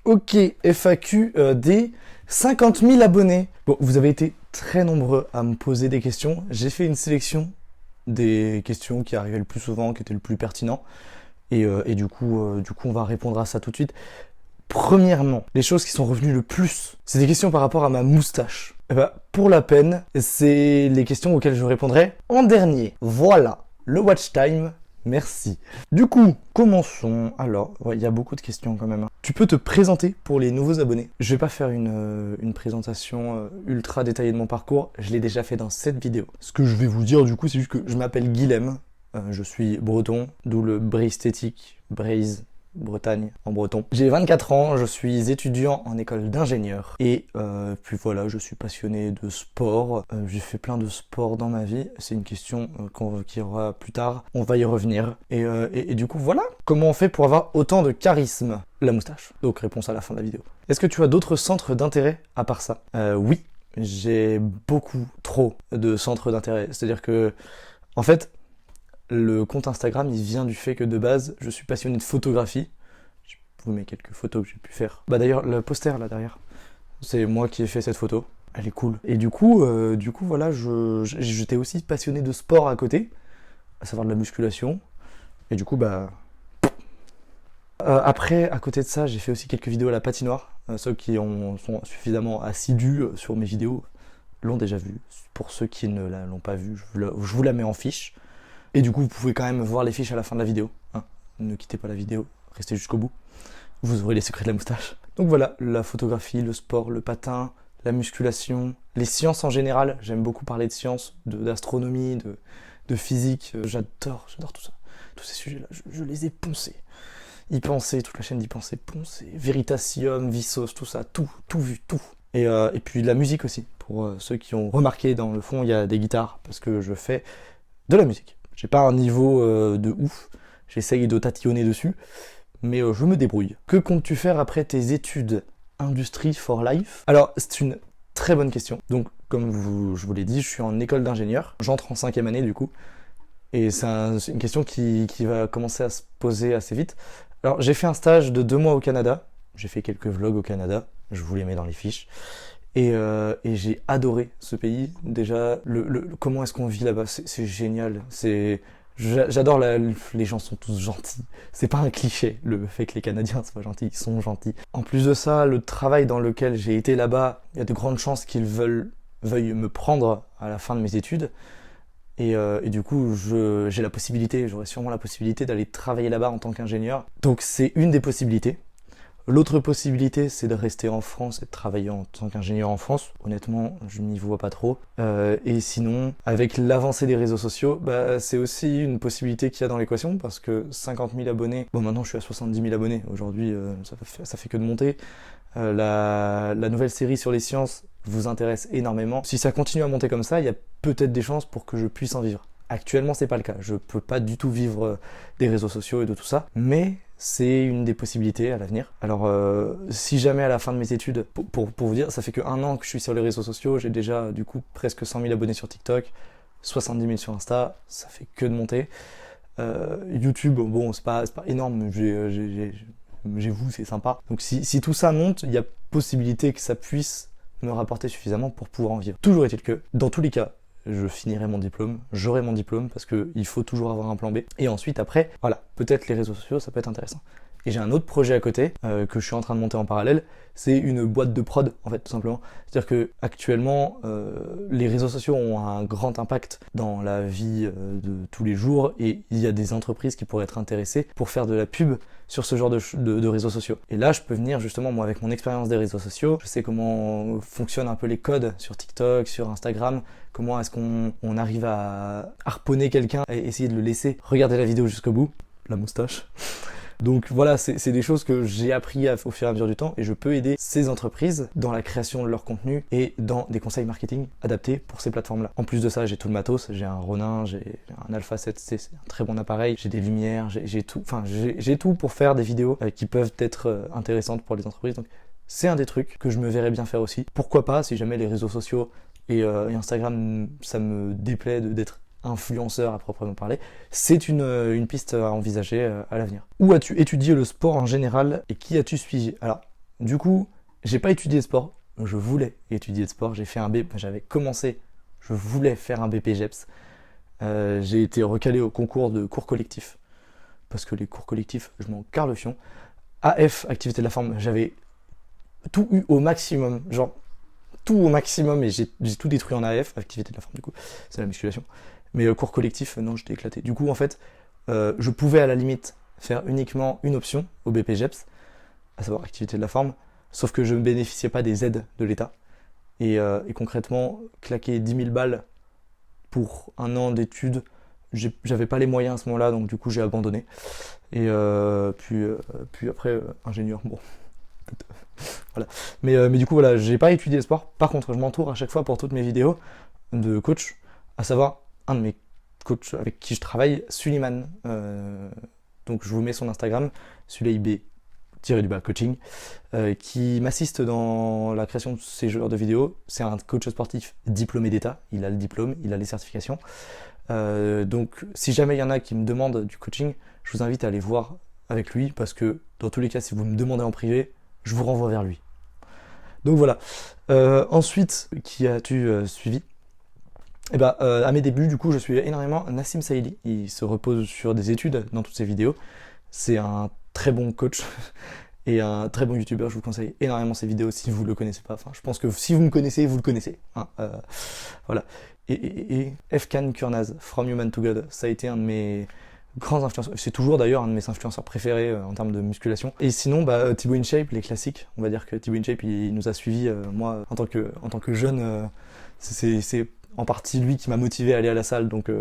Ok, FAQ des 50 000 abonnés. Bon, vous avez été très nombreux à me poser des questions. J'ai fait une sélection des questions qui arrivaient le plus souvent, qui étaient le plus pertinents. Et du coup, on va répondre à ça tout de suite. Premièrement, les choses qui sont revenues le plus, c'est des questions par rapport à ma moustache. Et bah, pour la peine, c'est les questions auxquelles je répondrai en dernier. Voilà, le watch time. Merci. Du coup, commençons. Alors, il y a beaucoup de questions quand même. Tu peux te présenter pour les nouveaux abonnés. Je vais pas faire une présentation ultra détaillée de mon parcours. Je l'ai déjà fait dans cette vidéo. Ce que je vais vous dire du coup, c'est juste que je m'appelle Guilhem. Je suis breton, d'où le breistétique, Braise, Bretagne, en breton. J'ai 24 ans, je suis étudiant en école d'ingénieur. Et puis voilà, je suis passionné de sport. J'ai fait plein de sports dans ma vie. C'est une question qu'il y aura plus tard. On va y revenir. Et du coup, voilà. Comment on fait pour avoir autant de charisme? La moustache. Donc, réponse à la fin de la vidéo. Est-ce que tu as d'autres centres d'intérêt à part ça? Oui, j'ai beaucoup trop de centres d'intérêt. C'est-à-dire que, en fait, le compte Instagram, il vient du fait que de base, je suis passionné de photographie. Je vous mets quelques photos que j'ai pu faire. Bah d'ailleurs, le poster là derrière, c'est moi qui ai fait cette photo. Elle est cool. Et du coup voilà, j'étais aussi passionné de sport à côté, à savoir de la musculation. Et du coup, bah... après, à côté de ça, j'ai fait aussi quelques vidéos à la patinoire. Ceux qui sont suffisamment assidus sur mes vidéos l'ont déjà vu. Pour ceux qui ne l'ont pas vu, je vous la mets en fiche. Et du coup, vous pouvez quand même voir les fiches à la fin de la vidéo. Hein. Ne quittez pas la vidéo, restez jusqu'au bout. Vous aurez les secrets de la moustache. Donc voilà, la photographie, le sport, le patin, la musculation, les sciences en général. J'aime beaucoup parler de sciences, d'astronomie, de physique. J'adore tout ça. Tous ces sujets-là, je les ai poncés. Y penser, toute la chaîne d'y penser, poncer. Veritasium, Vsauce, tout ça, tout vu, tout. Et puis la musique aussi. Pour ceux qui ont remarqué, dans le fond, il y a des guitares, parce que je fais de la musique. J'ai pas un niveau de ouf, j'essaye de tatillonner dessus, mais je me débrouille. Que comptes-tu faire après tes études Industry for Life? Alors, c'est une très bonne question. Donc, comme je vous l'ai dit, je suis en école d'ingénieur. J'entre en 5e année du coup. Et c'est une question qui va commencer à se poser assez vite. Alors, j'ai fait un stage de 2 mois au Canada. J'ai fait quelques vlogs au Canada. Je vous les mets dans les fiches. Et j'ai adoré ce pays. Déjà, comment est-ce qu'on vit là-bas, c'est génial. J'adore, les gens sont tous gentils. C'est pas un cliché, le fait que les Canadiens soient gentils, ils sont gentils. En plus de ça, le travail dans lequel j'ai été là-bas, il y a de grandes chances qu'ils veuillent me prendre à la fin de mes études. Et du coup, j'aurais sûrement la possibilité d'aller travailler là-bas en tant qu'ingénieur. Donc c'est une des possibilités. L'autre possibilité, c'est de rester en France et de travailler en tant qu'ingénieur en France. Honnêtement, je m'y vois pas trop. Et sinon, avec l'avancée des réseaux sociaux, bah, c'est aussi une possibilité qu'il y a dans l'équation, parce que 50 000 abonnés, bon maintenant je suis à 70 000 abonnés, aujourd'hui ça fait que de monter. La nouvelle série sur les sciences vous intéresse énormément. Si ça continue à monter comme ça, il y a peut-être des chances pour que je puisse en vivre. Actuellement, c'est pas le cas. Je peux pas du tout vivre des réseaux sociaux et de tout ça, mais c'est une des possibilités à l'avenir. Alors, si jamais à la fin de mes études, pour vous dire, ça fait que 1 an que je suis sur les réseaux sociaux, j'ai déjà du coup presque 100 000 abonnés sur TikTok, 70 000 sur Insta, ça fait que de monter. YouTube, bon, c'est pas énorme, j'ai vous, c'est sympa. Donc si tout ça monte, il y a possibilité que ça puisse me rapporter suffisamment pour pouvoir en vivre. Toujours est-il que, dans tous les cas, je finirai mon diplôme, j'aurai mon diplôme, parce qu'il faut toujours avoir un plan B. Et ensuite, après, voilà, peut-être les réseaux sociaux, ça peut être intéressant. Et j'ai un autre projet à côté, que je suis en train de monter en parallèle, c'est une boîte de prod, en fait, tout simplement. C'est-à-dire que actuellement, les réseaux sociaux ont un grand impact dans la vie de tous les jours, et il y a des entreprises qui pourraient être intéressées pour faire de la pub sur ce genre de réseaux sociaux. Et là, je peux venir justement, moi, avec mon expérience des réseaux sociaux, je sais comment fonctionnent un peu les codes sur TikTok, sur Instagram, comment est-ce qu'on arrive à harponner quelqu'un et essayer de le laisser regarder la vidéo jusqu'au bout, la moustache. Donc voilà, c'est des choses que j'ai appris au fur et à mesure du temps, et je peux aider ces entreprises dans la création de leur contenu et dans des conseils marketing adaptés pour ces plateformes-là. En plus de ça, j'ai tout le matos, j'ai un Ronin, j'ai un Alpha 7C, c'est un très bon appareil, j'ai des lumières, j'ai tout pour faire des vidéos qui peuvent être intéressantes pour les entreprises. Donc c'est un des trucs que je me verrais bien faire aussi. Pourquoi pas, si jamais les réseaux sociaux et Instagram, ça me déplaît d'être influenceur à proprement parler, c'est une piste à envisager à l'avenir. Où as-tu étudié le sport en général et qui as-tu suivi? Alors, Du coup, j'ai pas étudié sport. Je voulais étudier le sport. J'ai fait un BP. J'avais commencé. Je voulais faire un BPGEPS. J'ai été recalé au concours de cours collectifs. Parce que les cours collectifs, je m'en carre le fion. AF, activité de la forme, j'avais tout eu au maximum. Genre, tout au maximum. Et j'ai tout détruit en AF, activité de la forme du coup. C'est la musculation. Mais cours collectif, non, j'étais éclaté. Du coup, en fait, je pouvais à la limite faire uniquement une option au BPGEPS, à savoir activité de la forme, sauf que je ne bénéficiais pas des aides de l'État. Et concrètement, claquer 10 000 balles pour un an d'études, j'avais pas les moyens à ce moment-là, donc du coup j'ai abandonné. Et puis après, ingénieur, bon. Voilà. Mais du coup, voilà, j'ai pas étudié le sport. Par contre, je m'entoure à chaque fois pour toutes mes vidéos de coach, à savoir un de mes coachs avec qui je travaille, Suleiman. Donc je vous mets son Instagram, Suleib-du-bas coaching, qui m'assiste dans la création de ces genres de vidéos. C'est un coach sportif diplômé d'État, il a le diplôme, il a les certifications. Donc si jamais il y en a qui me demandent du coaching, je vous invite à aller voir avec lui, parce que dans tous les cas, si vous me demandez en privé, je vous renvoie vers lui. Donc voilà. Ensuite, qui as-tu suivi ? Et à mes débuts, du coup, je suis énormément Nassim Saïdi. Il se repose sur des études dans toutes ses vidéos. C'est un très bon coach et un très bon youtubeur. Je vous conseille énormément ses vidéos si vous ne le connaissez pas. Enfin, je pense que si vous me connaissez, vous le connaissez. Hein, voilà. Et Efkan Kurnaz, From Human to God, ça a été un de mes grands influenceurs. C'est toujours d'ailleurs un de mes influenceurs préférés en termes de musculation. Et sinon, Thibaut InShape, les classiques. On va dire que Thibaut InShape, il nous a suivis. Moi, en tant que jeune, c'est en partie lui qui m'a motivé à aller à la salle. Donc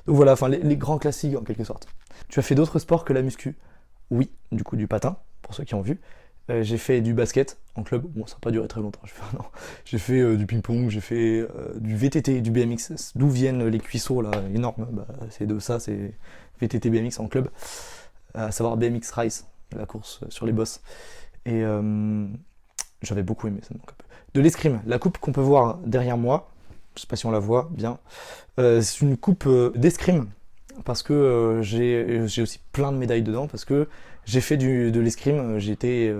voilà, enfin les grands classiques en quelque sorte. Tu as fait d'autres sports que la muscu ? Oui, du coup du patin, pour ceux qui ont vu. J'ai fait du basket en club. Bon, ça n'a pas duré très longtemps. J'ai fait du ping-pong, j'ai fait du VTT, du BMX. D'où viennent les cuisseaux là, énormes ? C'est de ça, c'est VTT BMX en club. À savoir BMX Race, la course sur les bosses. Et j'avais beaucoup aimé ça. Donc, de l'escrime, la coupe qu'on peut voir derrière moi. Je sais pas si on la voit bien. C'est une coupe d'escrime parce que j'ai aussi plein de médailles dedans, parce que j'ai fait de l'escrime, j'étais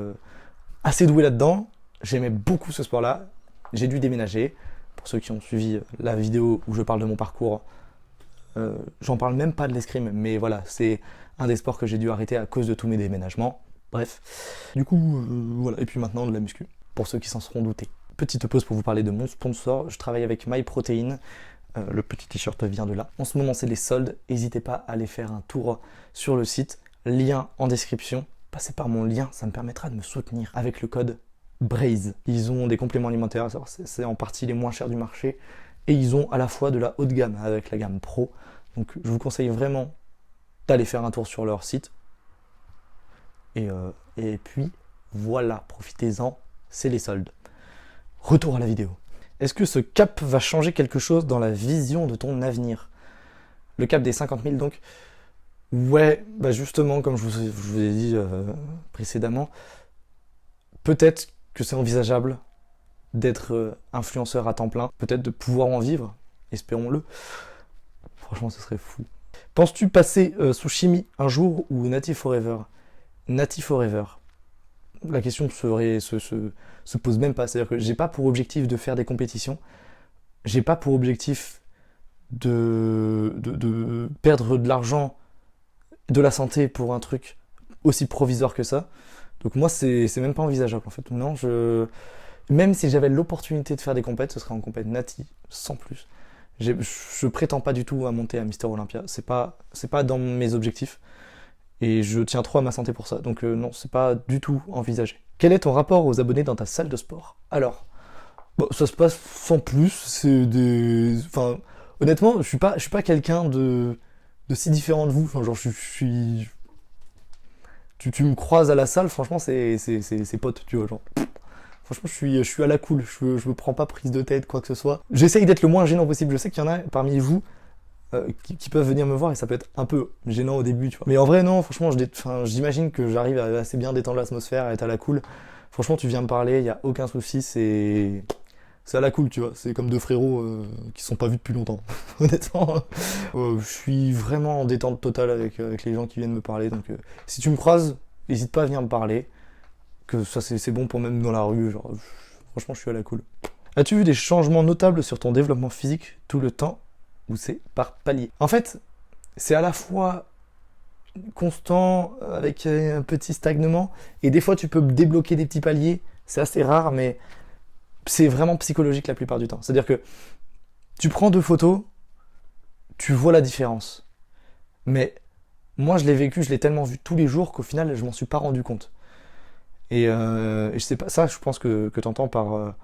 assez doué là-dedans, j'aimais beaucoup ce sport-là, j'ai dû déménager. Pour ceux qui ont suivi la vidéo où je parle de mon parcours, j'en parle même pas de l'escrime, mais voilà, c'est un des sports que j'ai dû arrêter à cause de tous mes déménagements. Bref, du coup, voilà, et puis maintenant de la muscu, pour ceux qui s'en seront doutés. Petite pause pour vous parler de mon sponsor. Je travaille avec MyProtein. Le petit t-shirt vient de là. En ce moment, c'est les soldes. N'hésitez pas à aller faire un tour sur le site. Lien en description. Passez par mon lien, ça me permettra de me soutenir avec le code BRAZE. Ils ont des compléments alimentaires, c'est en partie les moins chers du marché. Et ils ont à la fois de la haute gamme avec la gamme Pro. Donc je vous conseille vraiment d'aller faire un tour sur leur site. Et puis voilà, profitez-en, c'est les soldes. Retour à la vidéo. Est-ce que ce cap va changer quelque chose dans la vision de ton avenir ? Le cap des 50 000 donc ? Ouais, justement, comme je vous ai dit précédemment, peut-être que c'est envisageable d'être influenceur à temps plein, peut-être de pouvoir en vivre, espérons-le. Franchement, ce serait fou. Penses-tu passer sous chimie un jour ou Native Forever ? Native Forever. La question se pose même pas. C'est-à-dire que j'ai pas pour objectif de faire des compétitions. J'ai pas pour objectif de perdre de l'argent, de la santé pour un truc aussi provisoire que ça. Donc moi, c'est même pas envisageable en fait. Non, même si j'avais l'opportunité de faire des compètes, ce serait en compète nati, sans plus. Je prétends pas du tout à monter à Mister Olympia. C'est pas dans mes objectifs. Et je tiens trop à ma santé pour ça. Donc non, c'est pas du tout envisagé. Quel est ton rapport aux abonnés dans ta salle de sport ? Alors, ça se passe sans plus. Enfin, honnêtement, je suis pas quelqu'un de si différent de vous. Enfin, genre, je suis... Tu me croises à la salle, franchement, c'est potes, tu vois, genre... Franchement, je suis à la cool. Je me prends pas prise de tête, quoi que ce soit. J'essaye d'être le moins gênant possible. Je sais qu'il y en a parmi vous qui peuvent venir me voir et ça peut être un peu gênant au début, tu vois. Mais en vrai, non, franchement, j'imagine que j'arrive à assez bien détendre l'atmosphère, à être à la cool. Franchement, tu viens me parler, il y a aucun souci, c'est à la cool, tu vois. C'est comme deux frérots qui se sont pas vus depuis longtemps. Honnêtement, je suis vraiment en détente totale avec les gens qui viennent me parler. Donc, si tu me croises, n'hésite pas à venir me parler. que ça c'est bon pour même dans la rue, genre franchement je suis à la cool. As-tu vu des changements notables sur ton développement physique tout le temps ou c'est par palier? En fait, c'est à la fois constant avec un petit stagnement et des fois tu peux débloquer des petits paliers, c'est assez rare mais c'est vraiment psychologique la plupart du temps. C'est-à-dire que tu prends 2 photos, tu vois la différence. Mais moi je l'ai vécu, je l'ai tellement vu tous les jours qu'au final je m'en suis pas rendu compte. Et je sais pas, ça je pense que t'entends par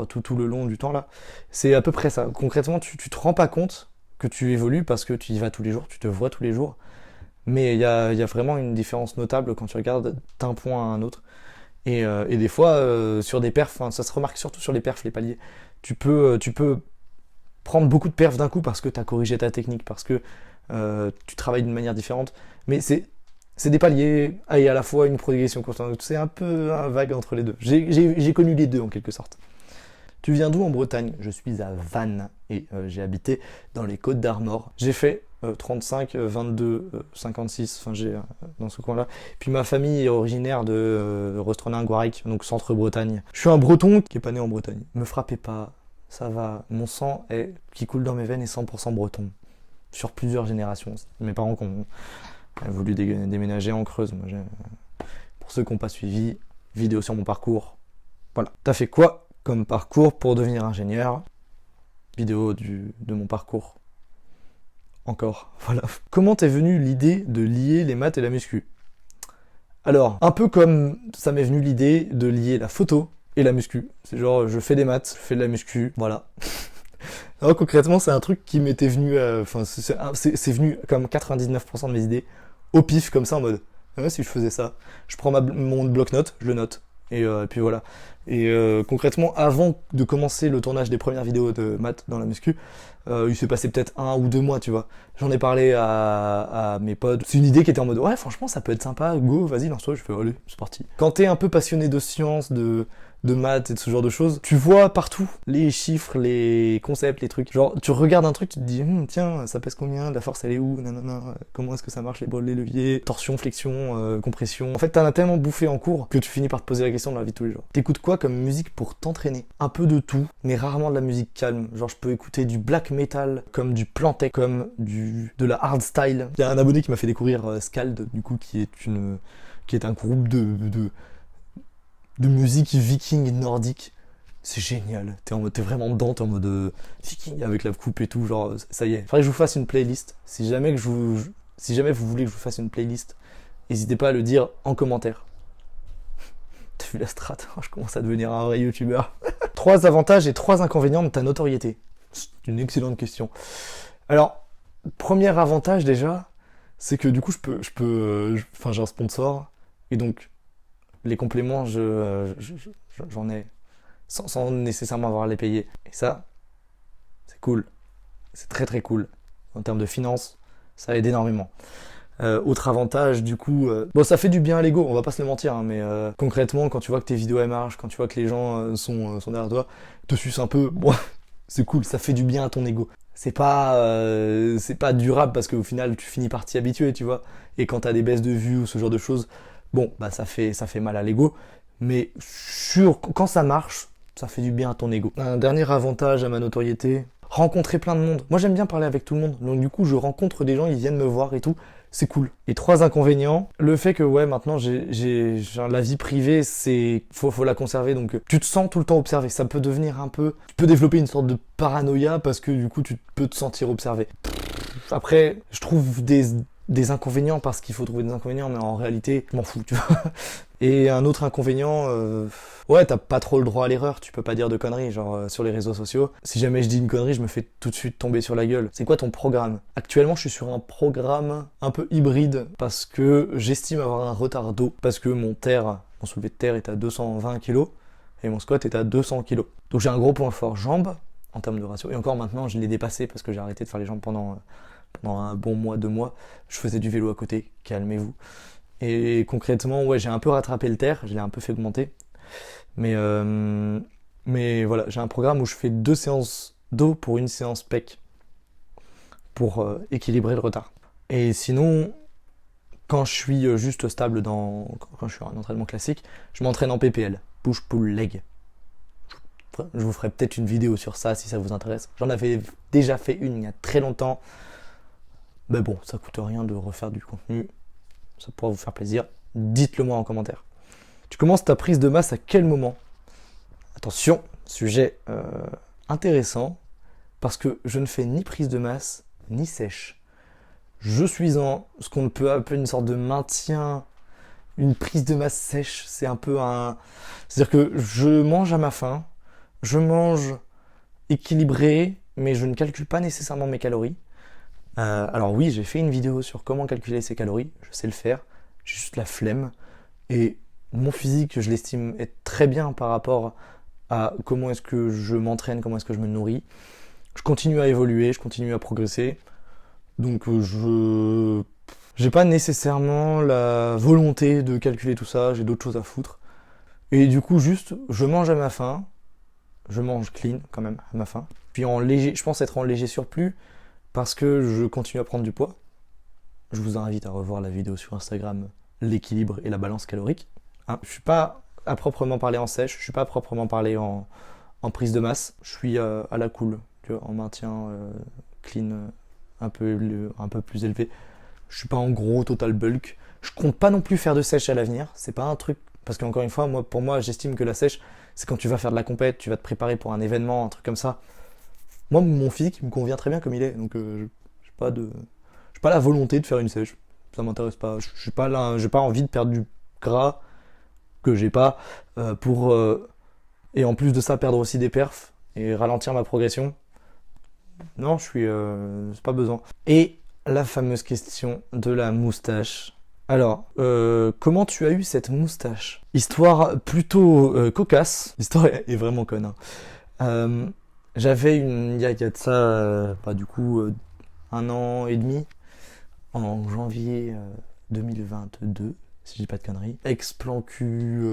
tout le long du temps là. C'est à peu près ça. Concrètement, tu te rends pas compte que tu évolues parce que tu y vas tous les jours, tu te vois tous les jours. Mais il y a vraiment une différence notable quand tu regardes d'un point à un autre. Et des fois, sur des perfs, ça se remarque surtout sur les perfs, les paliers. Tu peux prendre beaucoup de perfs d'un coup parce que tu as corrigé ta technique, parce que tu travailles d'une manière différente. Mais c'est des paliers et à la fois une progression constante. C'est un peu un vague entre les deux. J'ai connu les deux en quelque sorte. Tu viens d'où en Bretagne? Je suis à Vannes et j'ai habité dans les Côtes d'Armor. J'ai fait 35, 22, 56, enfin j'ai dans ce coin-là. Puis ma famille est originaire de Rostronin-Guarec, donc centre-Bretagne. Je suis un Breton qui est pas né en Bretagne. Me frappez pas, ça va. Mon sang qui coule dans mes veines est 100% breton. Sur plusieurs générations. Mes parents qui ont voulu déménager en Creuse. Moi, pour ceux qui n'ont pas suivi, vidéo sur mon parcours. Voilà. T'as fait quoi comme parcours pour devenir ingénieur? Vidéo de mon parcours. Encore, voilà. Comment t'es venue l'idée de lier les maths et la muscu? Alors, un peu comme ça m'est venu l'idée de lier la photo et la muscu. C'est genre, je fais des maths, je fais de la muscu, voilà. Alors concrètement, c'est un truc qui m'était venu, c'est venu comme 99% de mes idées, au pif, comme ça, en mode, si je faisais ça, je prends mon bloc-notes, je le note, et puis voilà. Et concrètement, avant de commencer le tournage des premières vidéos de maths dans la muscu, il s'est passé peut-être 1 ou 2 mois, tu vois. J'en ai parlé à mes potes. C'est une idée qui était en mode, ouais, franchement, ça peut être sympa, go, vas-y, lance-toi. Je fais, allez, c'est parti. Quand t'es un peu passionné de sciences, de maths et de ce genre de choses, tu vois partout les chiffres, les concepts, les trucs. Genre, tu regardes un truc, tu te dis, tiens, ça pèse combien, la force elle est où, nanana, comment est-ce que ça marche, les leviers, torsion, flexion, compression. En fait, t'en as tellement bouffé en cours que tu finis par te poser la question dans la vie de tous les jours. T'écoutes quoi comme musique pour t'entraîner? Un peu de tout, mais rarement de la musique calme. Genre, je peux écouter du black metal, comme du plantec, comme de la hardstyle. Il y a un abonné qui m'a fait découvrir Skald, du coup, qui est un groupe de musique viking nordique. C'est génial. T'es vraiment dedans, t'es en mode viking avec la coupe et tout, genre ça y est. Faudrait que je vous fasse une playlist. Si jamais vous voulez que je vous fasse une playlist, n'hésitez pas à le dire en commentaire. T'as vu la strat? Je commence à devenir un vrai youtubeur. 3 avantages et 3 inconvénients de ta notoriété. C'est une excellente question. Alors, premier avantage déjà, c'est que du coup j'ai un sponsor et donc les compléments, j'en ai sans nécessairement avoir à les payer. Et ça, c'est cool. C'est très très cool. En termes de finances, ça aide énormément. Autre avantage, du coup, bon, ça fait du bien à l'ego, on va pas se le mentir, hein, mais concrètement, quand tu vois que tes vidéos elles marchent, quand tu vois que les gens sont derrière toi, te sucent un peu, bon, c'est cool, ça fait du bien à ton ego. C'est pas durable parce qu'au final, tu finis par t'y habituer, tu vois. Et quand t'as des baisses de vues ou ce genre de choses, bon, bah ça fait mal à l'ego, mais quand ça marche, ça fait du bien à ton ego. Un dernier avantage à ma notoriété, rencontrer plein de monde. Moi j'aime bien parler avec tout le monde, donc du coup je rencontre des gens, ils viennent me voir et tout, c'est cool. Et 3 inconvénients, le fait que maintenant j'ai la vie privée, faut la conserver, donc tu te sens tout le temps observé, ça peut devenir tu peux développer une sorte de paranoïa parce que du coup tu peux te sentir observé. Après, je trouve des inconvénients parce qu'il faut trouver des inconvénients, mais en réalité, je m'en fous, tu vois. Et un autre inconvénient, t'as pas trop le droit à l'erreur, tu peux pas dire de conneries, genre sur les réseaux sociaux. Si jamais je dis une connerie, je me fais tout de suite tomber sur la gueule. C'est quoi ton programme? Actuellement, je suis sur un programme un peu hybride parce que j'estime avoir un retard d'eau, parce que mon soulevé de terre est à 220 kg et mon squat est à 200 kg. Donc j'ai un gros point fort jambes en termes de ratio. Et encore maintenant, je l'ai dépassé parce que j'ai arrêté de faire les jambes pendant un bon mois, 2 mois. Je faisais du vélo à côté, calmez-vous. Et concrètement, j'ai un peu rattrapé le terre, je l'ai un peu fait augmenter. Mais voilà, j'ai un programme où je fais 2 séances dos pour une séance pec pour équilibrer le retard. Et sinon, Quand je suis juste stable quand je suis en entraînement classique, je m'entraîne en PPL, push pull leg. Je vous ferai peut-être une vidéo sur ça si ça vous intéresse. J'en avais déjà fait une il y a très longtemps. Mais bon, ça coûte rien de refaire du contenu. Ça pourra vous faire plaisir. Dites-le moi en commentaire. Tu commences ta prise de masse à quel moment? Attention, sujet intéressant, parce que je ne fais ni prise de masse, ni sèche. Je suis en ce qu'on peut appeler une sorte de maintien, une prise de masse sèche. C'est un peu un... C'est-à-dire que je mange à ma faim, je mange équilibré, mais je ne calcule pas nécessairement mes calories. Alors oui, j'ai fait une vidéo sur comment calculer ses calories, je sais le faire, j'ai juste la flemme. Et mon physique, je l'estime être très bien par rapport à comment est-ce que je m'entraîne, comment est-ce que je me nourris. Je continue à évoluer, je continue à progresser. Donc je j'ai pas nécessairement la volonté de calculer tout ça, j'ai d'autres choses à foutre. Et du coup, juste, je mange à ma faim. Je mange clean quand même à ma faim. Puis je pense être en léger surplus parce que je continue à prendre du poids. Je vous invite à revoir la vidéo sur Instagram, l'équilibre et la balance calorique. Hein, je suis pas à proprement parler en sèche, je suis pas à proprement parler en prise de masse. Je suis à la cool, tu vois, en maintien clean un peu plus élevé. Je suis pas en gros total bulk. Je compte pas non plus faire de sèche à l'avenir. C'est pas un truc, parce qu'encore une fois, pour moi, j'estime que la sèche, c'est quand tu vas faire de la compète, tu vas te préparer pour un événement, un truc comme ça. Moi, mon physique me convient très bien comme il est, donc j'ai pas la volonté de faire une sèche. Ça m'intéresse pas. J'ai pas envie de perdre du gras que j'ai pas et en plus de ça perdre aussi des perfs et ralentir ma progression. Non, c'est pas besoin. Et la fameuse question de la moustache. Alors, comment tu as eu cette moustache? Histoire plutôt cocasse. L'histoire est vraiment conne. Hein. J'avais il y a de ça, du coup, 1 an et demi, en janvier 2022, si je dis pas de conneries. Ex-plan cul,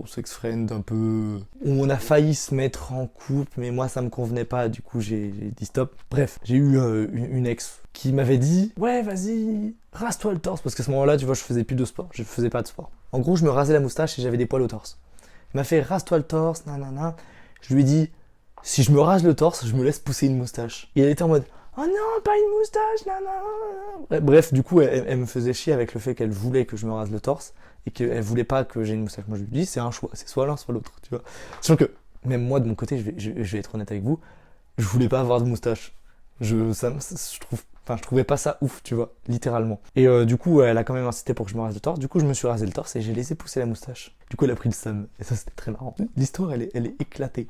sex-friend un peu... On a failli se mettre en couple, mais moi ça me convenait pas, du coup j'ai dit stop. Bref, j'ai eu une ex qui m'avait dit « Ouais, vas-y, rase-toi le torse », parce qu'à ce moment-là, tu vois, je faisais plus de sport, je faisais pas de sport. En gros, je me rasais la moustache et j'avais des poils au torse. Il m'a fait « Rase-toi le torse, nanana ». Je lui ai dit « Si je me rase le torse, je me laisse pousser une moustache ». Et elle était en mode « Oh non, pas une moustache, nanana ». Bref, du coup, elle me faisait chier avec le fait qu'elle voulait que je me rase le torse et qu'elle voulait pas que j'ai une moustache. Moi, je lui dis, c'est un choix, c'est soit l'un, soit l'autre, tu vois. Sauf que, même moi, de mon côté, je vais être honnête avec vous, je voulais pas avoir de moustache. Je trouvais pas ça ouf, tu vois, littéralement. Et du coup, elle a quand même insisté pour que je me rase le torse. Du coup, je me suis rasé le torse et j'ai laissé pousser la moustache. Du coup, elle a pris le seum. Et ça, c'était très marrant. L'histoire, elle est éclatée.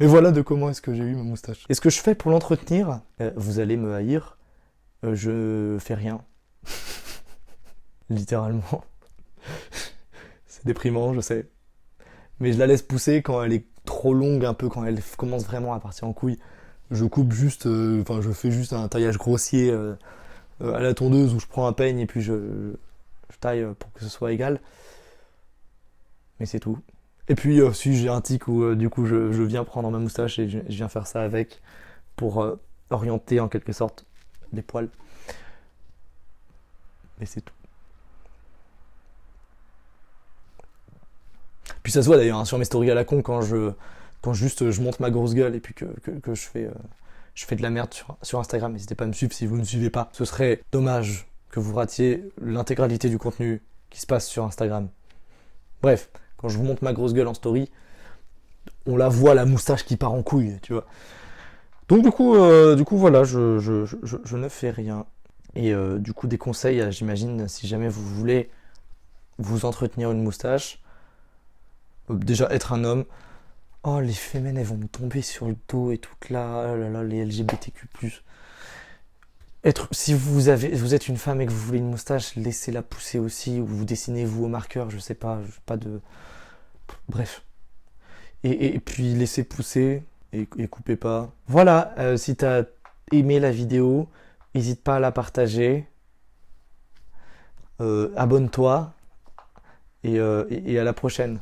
Mais voilà de comment est-ce que j'ai eu ma moustache. Et ce que je fais pour l'entretenir, vous allez me haïr, je fais rien. Littéralement. C'est déprimant, je sais. Mais je la laisse pousser quand elle est trop longue, un peu, quand elle commence vraiment à partir en couille. Je coupe juste, je fais juste un taillage grossier à la tondeuse où je prends un peigne et puis je taille pour que ce soit égal. Mais c'est tout. Et puis si j'ai un tic où du coup je viens prendre ma moustache et je viens faire ça avec pour orienter en quelque sorte les poils. Mais c'est tout. Puis ça se voit d'ailleurs hein, sur mes stories à la con quand juste je monte ma grosse gueule et puis que je fais de la merde sur Instagram. N'hésitez pas à me suivre si vous ne me suivez pas. Ce serait dommage que vous ratiez l'intégralité du contenu qui se passe sur Instagram. Bref, quand je vous montre ma grosse gueule en story, on la voit, la moustache qui part en couille, tu vois. Donc du coup voilà, je ne fais rien. Et du coup des conseils, j'imagine, si jamais vous voulez vous entretenir une moustache, déjà être un homme. Oh, les fémènes, elles vont me tomber sur le dos et tout là, oh là là, les LGBTQ+. Si vous êtes une femme et que vous voulez une moustache, laissez-la pousser aussi, ou vous dessinez-vous au marqueur, je sais pas, pas de... Bref. Et puis laissez pousser et coupez pas. Voilà, si t'as aimé la vidéo, n'hésite pas à la partager. Abonne-toi et à la prochaine.